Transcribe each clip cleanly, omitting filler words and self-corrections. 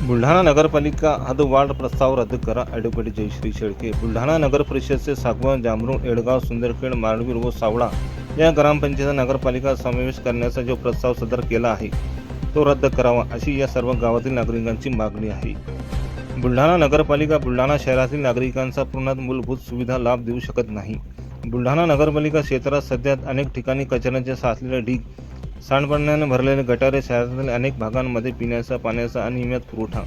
बुलढाणा नगरपालिका हद्दवाढ प्रस्ताव रद्द करा. ॲडव्होकेट जयश्री शेळके. बुलढाणा नगर परिषदेचे सागवण, जामरुण, येडगाव, सुंदरखेड, माळवीर व सावळा या ग्रामपंचायत नगरपालिका समावेश करण्याचा जो प्रस्ताव सादर केला आहे तो रद्द करावा, अशी या सर्व गावातील नागरिकांची मागणी आहे. बुलढाणा नगरपालिका बुलढाणा शहरातील नागरिकांचा पूर्ण मूलभूत सुविधा लाभ देऊ शकत नाही. बुलढाणा नगरपालिका क्षेत्रात सध्या अनेक ठिकाणी कचऱ्याचे साचलेले ढीग, सांडपाण्याने भरलेले गटारे, शहरातील अनेक भागांमध्ये पिण्याच्या पाण्याचा अनियमित पुरवठा,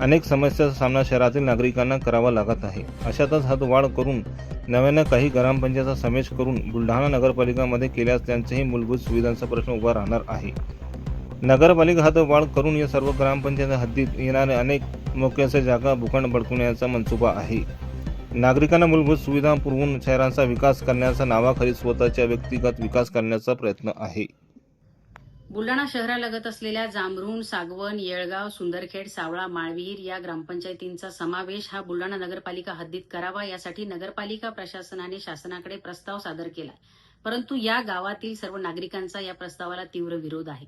अनेक समस्यांचा सामना शहरातील नागरिकांना करावा लागत आहे. अशातच हद्दवाढ करून नव्याने काही ग्रामपंचायतीचा समावेश करून बुलढाणा नगरपालिकामध्ये केल्यास त्यांच्याही मूलभूत सुविधांचा प्रश्न उभा राहणार आहे. नगरपालिका हद्दवाढ करून या सर्व ग्रामपंचायत हद्दीत येणाऱ्या अनेक मोक्याच्या जागा भूखंड बळकवण्याचा मनसुबा आहे. नागरिकांना मूलभूत सुविधा पुरवून शहरांचा विकास करण्याच्या नावाखाली स्वतःचा व्यक्तिगत विकास करण्याचा प्रयत्न आहे. बुलढाणा शहरालगत असलेल्या जामरुण, सागवण, येळगाव, सुंदरखेड, सावळा, माळविहीर या ग्रामपंचायतींचा समावेश हा बुलढाणा नगरपालिका हद्दीत करावा, यासाठी नगरपालिका प्रशासनाने शासनाकडे प्रस्ताव सादर केला. परंतु या गावातील सर्व नागरिकांचा या प्रस्तावाला तीव्र विरोध आहे.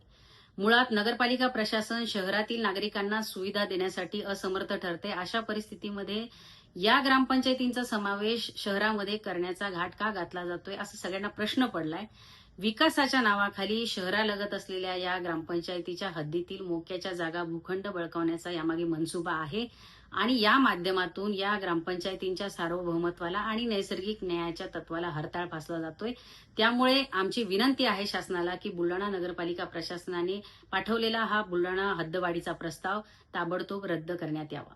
मुळात नगरपालिका प्रशासन शहरातील नागरिकांना सुविधा देण्यासाठी असमर्थ ठरते. अशा परिस्थितीमध्ये या ग्रामपंचायतींचा समावेश शहरामध्ये करण्याचा घाट का घातला जातोय, असा सगळ्यांना प्रश्न पडलाय. विकासाच्या नावाखाली शहरालगत असलेल्या या ग्रामपंचायतीच्या हद्दीतील मोक्याच्या जागा भूखंड बळकावण्याचा यामागे मनसुबा आहे आणि या माध्यमातून या ग्रामपंचायतींच्या सार्वभौमत्वाला आणि नैसर्गिक न्यायाच्या तत्वाला हरताळ फासला जातोय. त्यामुळे आमची विनंती आहे शासनाला की बुलढाणा नगरपालिका प्रशासनाने पाठवलेला हा बुलढाणा हद्दवाढीचा प्रस्ताव ताबडतोब रद्द करण्यात यावा.